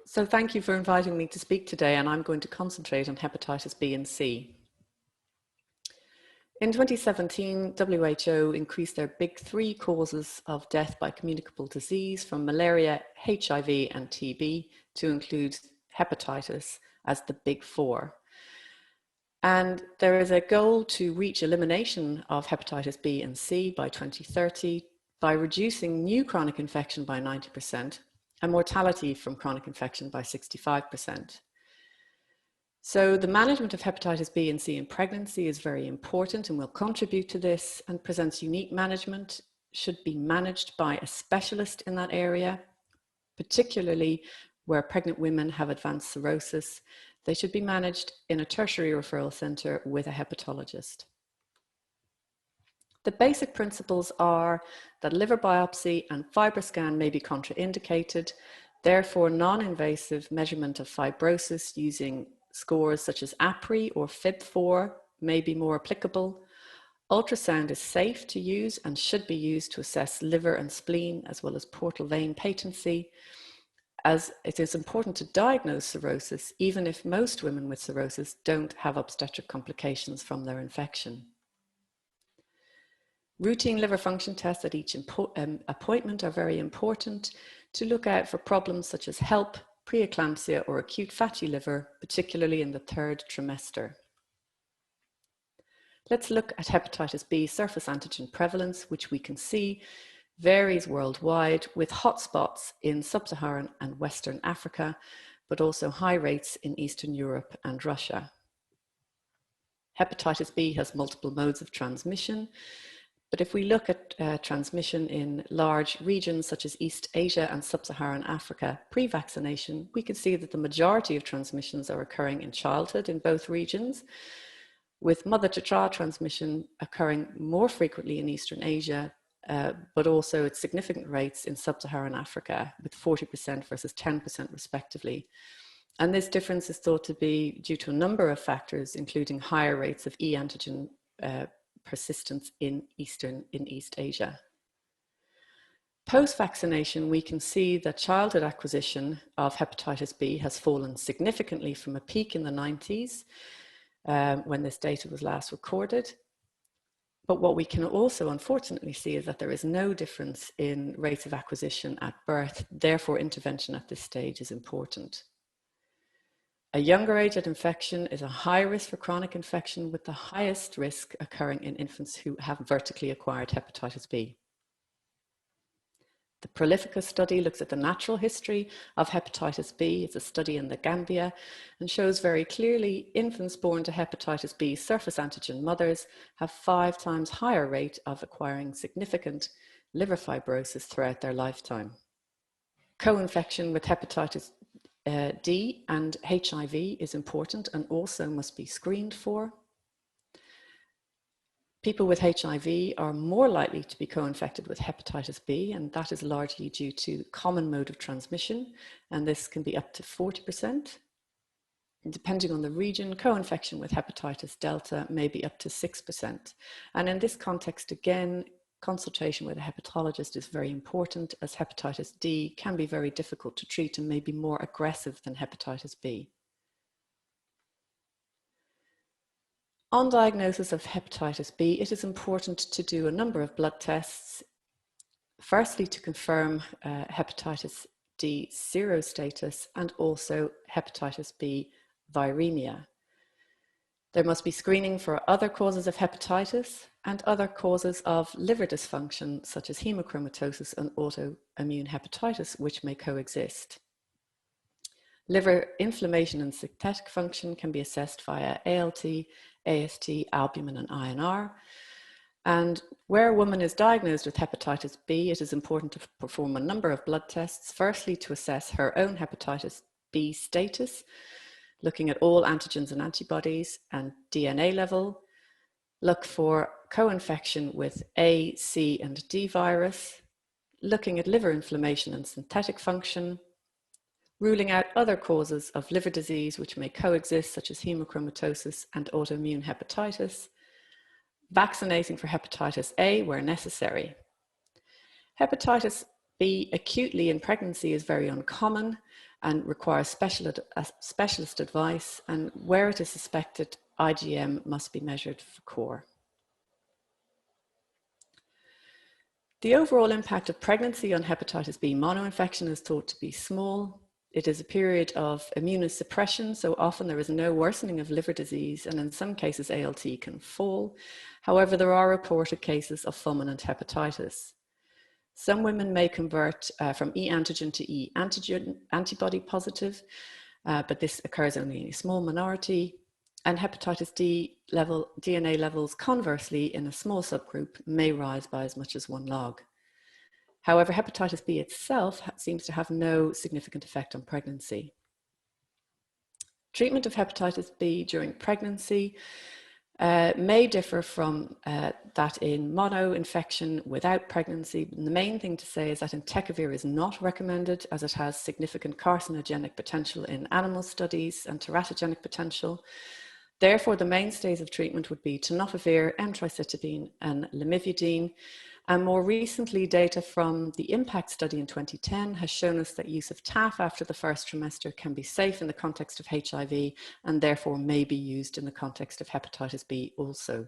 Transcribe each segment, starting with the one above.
So thank you for inviting me to speak today, and I'm going to concentrate on hepatitis B and C. In 2017, WHO increased their big three causes of death by communicable disease from malaria, HIV and TB to include hepatitis as the big four. And there is a goal to reach elimination of hepatitis B and C by 2030 by reducing new chronic infection by 90% and mortality from chronic infection by 65%. So the management of hepatitis B and C in pregnancy is very important and will contribute to this, and presents unique management, should be managed by a specialist in that area, particularly where pregnant women have advanced cirrhosis. They should be managed in a tertiary referral centre with a hepatologist. The basic principles are that liver biopsy and FibroScan may be contraindicated, therefore non-invasive measurement of fibrosis using scores such as APRI or FIB4 may be more applicable. Ultrasound is safe to use and should be used to assess liver and spleen as well as portal vein patency, as it is important to diagnose cirrhosis even if most women with cirrhosis don't have obstetric complications from their infection. Routine liver function tests at each appointment are very important to look out for problems such as HELP, preeclampsia or acute fatty liver, particularly in the third trimester. Let's look at hepatitis B surface antigen prevalence, which we can see varies worldwide with hotspots in sub-Saharan and Western Africa, but also high rates in Eastern Europe and Russia. Hepatitis B has multiple modes of transmission, but if we look at transmission in large regions such as East Asia and Sub-Saharan Africa pre-vaccination, we can see that the majority of transmissions are occurring in childhood in both regions, with mother-to-child transmission occurring more frequently in Eastern Asia, but also at significant rates in Sub-Saharan Africa, with 40% versus 10% respectively. And this difference is thought to be due to a number of factors, including higher rates of E antigen persistence in East Asia. Post-vaccination, we can see that childhood acquisition of hepatitis B has fallen significantly from a peak in the 90s when this data was last recorded. But what we can also unfortunately see is that there is no difference in rates of acquisition at birth, therefore intervention at this stage is important. A younger age at infection is a high risk for chronic infection, with the highest risk occurring in infants who have vertically acquired hepatitis B. The Prolifica study looks at the natural history of hepatitis B. It's a study in the Gambia and shows very clearly infants born to hepatitis B surface antigen mothers have 5 times higher rate of acquiring significant liver fibrosis throughout their lifetime. Co-infection with hepatitis D and HIV is important and also must be screened for. People with HIV are more likely to be co-infected with hepatitis B, and that is largely due to common mode of transmission, and this can be up to 40%. And depending on the region, co-infection with hepatitis delta may be up to 6%. And in this context, again, consultation with a hepatologist is very important, as hepatitis D can be very difficult to treat and may be more aggressive than hepatitis B. On diagnosis of hepatitis B, it is important to do a number of blood tests. Firstly, to confirm hepatitis D serostatus and also hepatitis B viremia. There must be screening for other causes of hepatitis and other causes of liver dysfunction, such as hemochromatosis and autoimmune hepatitis, which may coexist. Liver inflammation and synthetic function can be assessed via ALT, AST, albumin and INR. And where a woman is diagnosed with hepatitis B, it is important to perform a number of blood tests, firstly to assess her own hepatitis B status, looking at all antigens and antibodies and DNA level, look for co-infection with A, C and D virus, looking at liver inflammation and synthetic function, ruling out other causes of liver disease which may coexist, such as hemochromatosis and autoimmune hepatitis, vaccinating for hepatitis A where necessary. Hepatitis B acutely in pregnancy is very uncommon, and requires specialist advice, and where it is suspected, IgM must be measured for core. The overall impact of pregnancy on hepatitis B monoinfection is thought to be small. It is a period of immunosuppression, so often there is no worsening of liver disease, and in some cases ALT can fall. However, there are reported cases of fulminant hepatitis. Some women may convert from E antigen to E antigen antibody positive, but this occurs only in a small minority. And hepatitis D DNA levels, conversely, in a small subgroup may rise by as much as 1 log. However, hepatitis B itself seems to have no significant effect on pregnancy. Treatment of hepatitis B during pregnancy may differ from that in monoinfection without pregnancy. And the main thing to say is that entecavir is not recommended, as it has significant carcinogenic potential in animal studies and teratogenic potential. Therefore, the mainstays of treatment would be tenofovir, emtricitabine, and lamivudine. And more recently, data from the IMPACT study in 2010 has shown us that use of TAF after the first trimester can be safe in the context of HIV and therefore may be used in the context of hepatitis B also.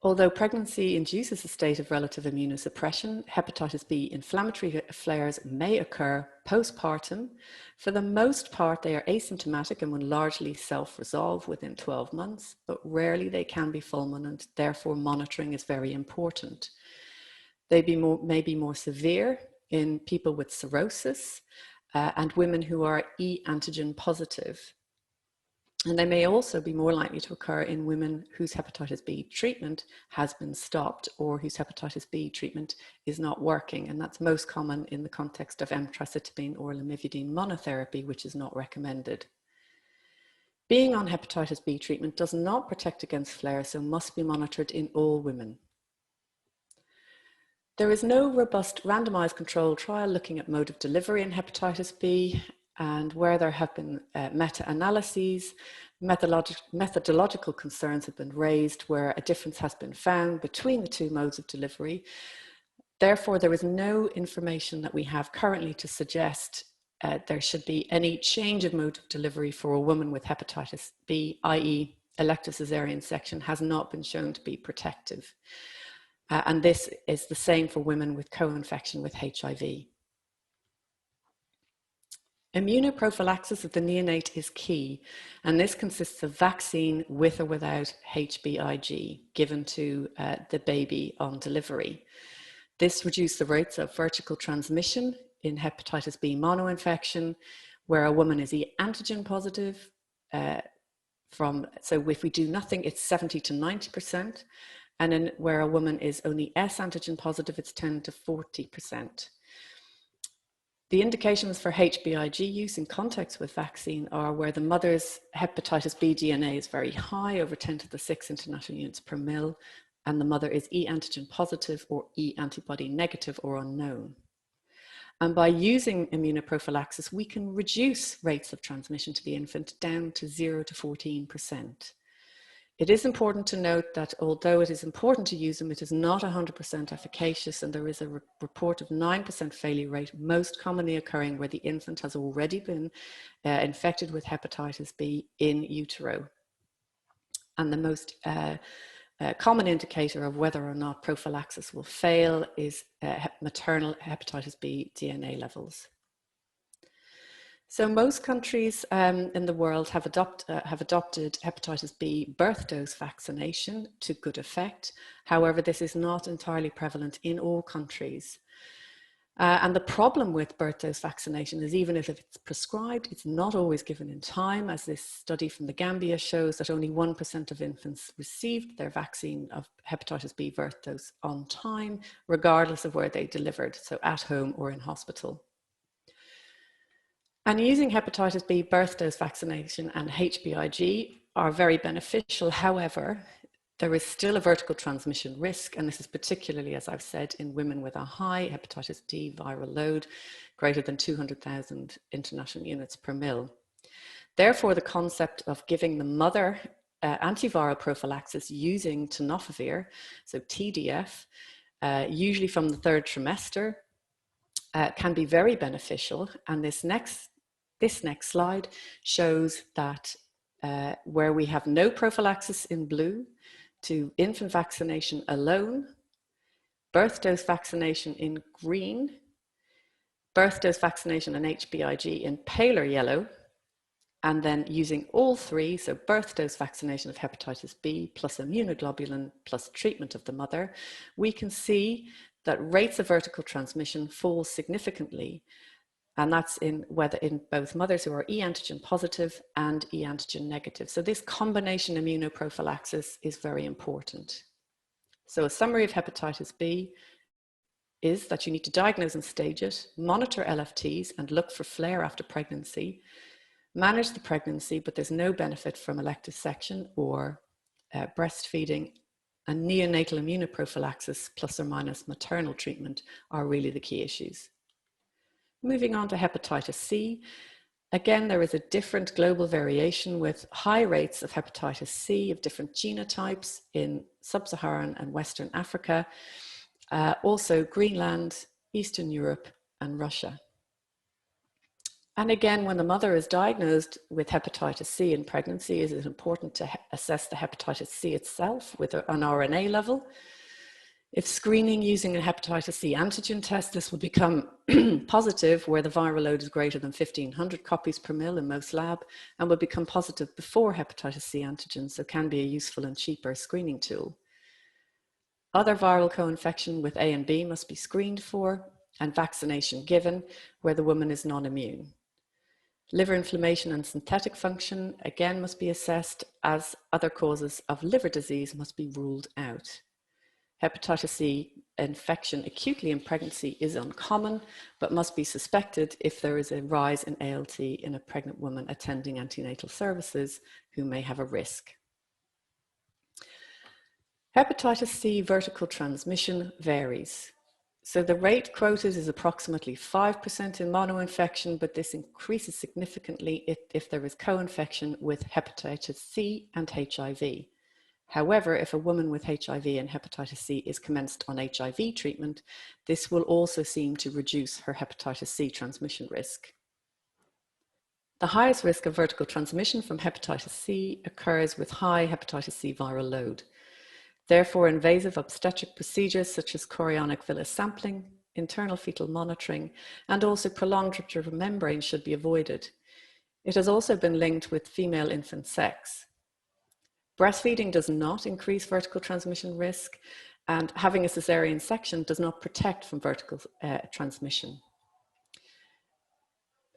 Although pregnancy induces a state of relative immunosuppression, hepatitis B inflammatory flares may occur postpartum. For the most part, they are asymptomatic and will largely self-resolve within 12 months, but rarely they can be fulminant. Therefore, monitoring is very important. They may be more severe in people with cirrhosis and women who are E antigen positive. And they may also be more likely to occur in women whose hepatitis B treatment has been stopped or whose hepatitis B treatment is not working. And that's most common in the context of emtricitabine or lamivudine monotherapy, which is not recommended. Being on hepatitis B treatment does not protect against flares, so must be monitored in all women. There is no robust randomized controlled trial looking at mode of delivery in hepatitis B, and where there have been meta-analyses, methodological concerns have been raised where a difference has been found between the 2 modes of delivery. Therefore, there is no information that we have currently to suggest there should be any change of mode of delivery for a woman with hepatitis B, i.e. elective caesarean section has not been shown to be protective. And this is the same for women with co-infection with HIV. Immunoprophylaxis of the neonate is key, and this consists of vaccine with or without HBsAg given to the baby on delivery. This reduces the rates of vertical transmission in hepatitis B monoinfection, where a woman is E antigen positive. So if we do nothing, it's 70 to 90%, and then where a woman is only S antigen positive, it's 10 to 40%. The indications for HBsAg use in context with vaccine are where the mother's hepatitis B DNA is very high, over 10 to the 6 international units per mil, and the mother is E antigen positive or E antibody negative or unknown. And by using immunoprophylaxis, we can reduce rates of transmission to the infant down to 0 to 14%. It is important to note that although it is important to use them, it is not 100% efficacious, and there is a report of 9% failure rate, most commonly occurring where the infant has already been infected with hepatitis B in utero. And the most common indicator of whether or not prophylaxis will fail is maternal hepatitis B DNA levels. So most countries in the world have adopted hepatitis B birth dose vaccination to good effect. However, this is not entirely prevalent in all countries. And the problem with birth dose vaccination is even if it's prescribed, it's not always given in time, as this study from the Gambia shows that only 1% of infants received their vaccine of hepatitis B birth dose on time, regardless of where they delivered, so at home or in hospital. And using hepatitis B birth dose vaccination and HBsAg are very beneficial. However, there is still a vertical transmission risk, and this is particularly, as I've said, in women with a high hepatitis D viral load, greater than 200,000 international units per mil. Therefore, the concept of giving the mother antiviral prophylaxis using tenofovir, so TDF, usually from the 3rd trimester, can be very beneficial. And this next slide shows that where we have no prophylaxis in blue, to infant vaccination alone, birth dose vaccination in green, birth dose vaccination and HBIG in paler yellow, and then using all three, so birth dose vaccination of hepatitis B plus immunoglobulin plus treatment of the mother, we can see that rates of vertical transmission fall significantly. And that's in both mothers who are e antigen positive and e antigen negative. So this combination immunoprophylaxis is very important. So a summary of hepatitis B is that you need to diagnose and stage it, monitor LFTs and look for flare after pregnancy, manage the pregnancy, but there's no benefit from elective section or breastfeeding, and neonatal immunoprophylaxis plus or minus maternal treatment are really the key issues. Moving on to hepatitis C, again, there is a different global variation with high rates of hepatitis C of different genotypes in sub-Saharan and Western Africa, also Greenland, Eastern Europe, and Russia. And again, when the mother is diagnosed with hepatitis C in pregnancy, it is important to assess the hepatitis C itself with an RNA level. If screening using a hepatitis C antigen test, this will become positive where the viral load is greater than 1,500 copies per mil in most lab, and will become positive before hepatitis C antigen, so can be a useful and cheaper screening tool. Other viral co-infection with A and B must be screened for, and vaccination given where the woman is non-immune. Liver inflammation and synthetic function again must be assessed, as other causes of liver disease must be ruled out. Hepatitis C infection acutely in pregnancy is uncommon, but must be suspected if there is a rise in ALT in a pregnant woman attending antenatal services who may have a risk. Hepatitis C vertical transmission varies. So the rate quoted is approximately 5% in monoinfection, but this increases significantly if there is co-infection with hepatitis C and HIV. However, if a woman with HIV and hepatitis C is commenced on HIV treatment, this will also seem to reduce her hepatitis C transmission risk. The highest risk of vertical transmission from hepatitis C occurs with high hepatitis C viral load. Therefore, invasive obstetric procedures such as chorionic villus sampling, internal fetal monitoring, and also prolonged rupture of membrane should be avoided. It has also been linked with female infant sex. Breastfeeding does not increase vertical transmission risk, and having a cesarean section does not protect from vertical transmission.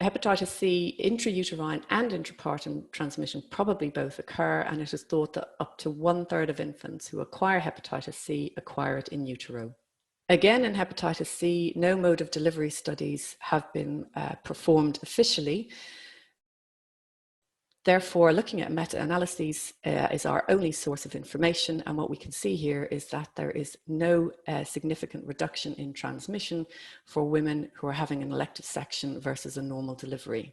Hepatitis C intrauterine and intrapartum transmission probably both occur, and it is thought that up to 1/3 of infants who acquire hepatitis C acquire it in utero. Again, in hepatitis C, no mode of delivery studies have been performed officially. Therefore, looking at meta-analyses is our only source of information, and what we can see here is that there is no significant reduction in transmission for women who are having an elective section versus a normal delivery.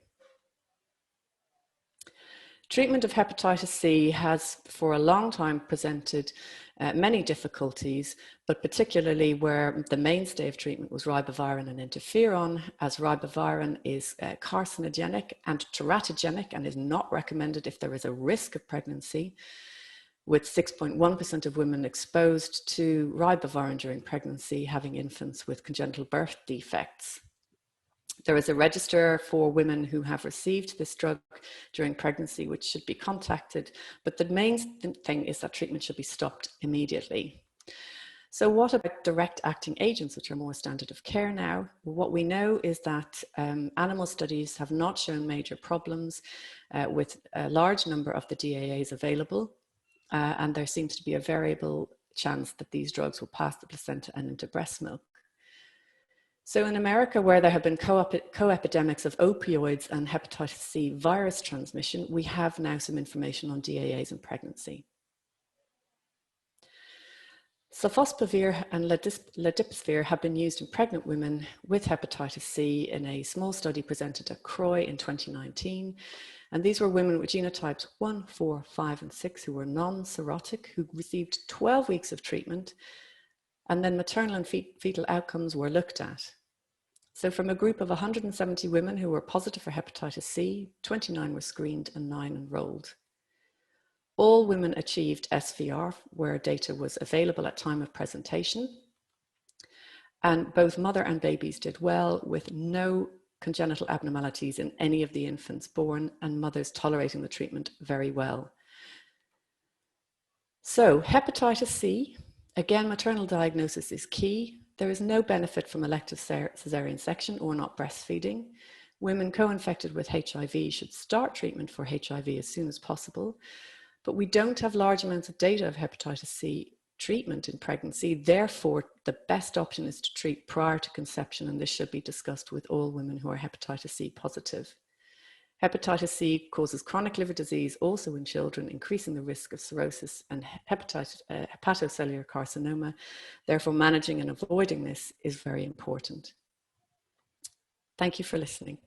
Treatment of hepatitis C has for a long time presented many difficulties, but particularly where the mainstay of treatment was ribavirin and interferon, as ribavirin is carcinogenic and teratogenic and is not recommended if there is a risk of pregnancy, with 6.1% of women exposed to ribavirin during pregnancy having infants with congenital birth defects. There is a register for women who have received this drug during pregnancy, which should be contacted, but the main thing is that treatment should be stopped immediately. So what about direct-acting agents, which are more standard of care now? What we know is that animal studies have not shown major problems with a large number of the DAAs available, and there seems to be a variable chance that these drugs will pass the placenta and into breast milk. So in America, where there have been co-epidemics of opioids and hepatitis C virus transmission, we have now some information on DAAs in pregnancy. Sofosbuvir and ledipasvir have been used in pregnant women with hepatitis C in a small study presented at CROI in 2019. And these were women with genotypes 1, 4, 5, and 6 who were non-serotic, who received 12 weeks of treatment, and then maternal and fetal outcomes were looked at. So from a group of 170 women who were positive for hepatitis C, 29 were screened and 9 enrolled. All women achieved SVR where data was available at time of presentation. And both mother and babies did well, with no congenital abnormalities in any of the infants born, and mothers tolerating the treatment very well. So hepatitis C, again, maternal diagnosis is key. There is no benefit from elective cesarean section or not breastfeeding. Women co-infected with HIV should start treatment for HIV as soon as possible, but we don't have large amounts of data of hepatitis C treatment in pregnancy. Therefore, the best option is to treat prior to conception, and this should be discussed with all women who are hepatitis C positive. Hepatitis C causes chronic liver disease also in children, increasing the risk of cirrhosis and hepatocellular carcinoma. Therefore, managing and avoiding this is very important. Thank you for listening.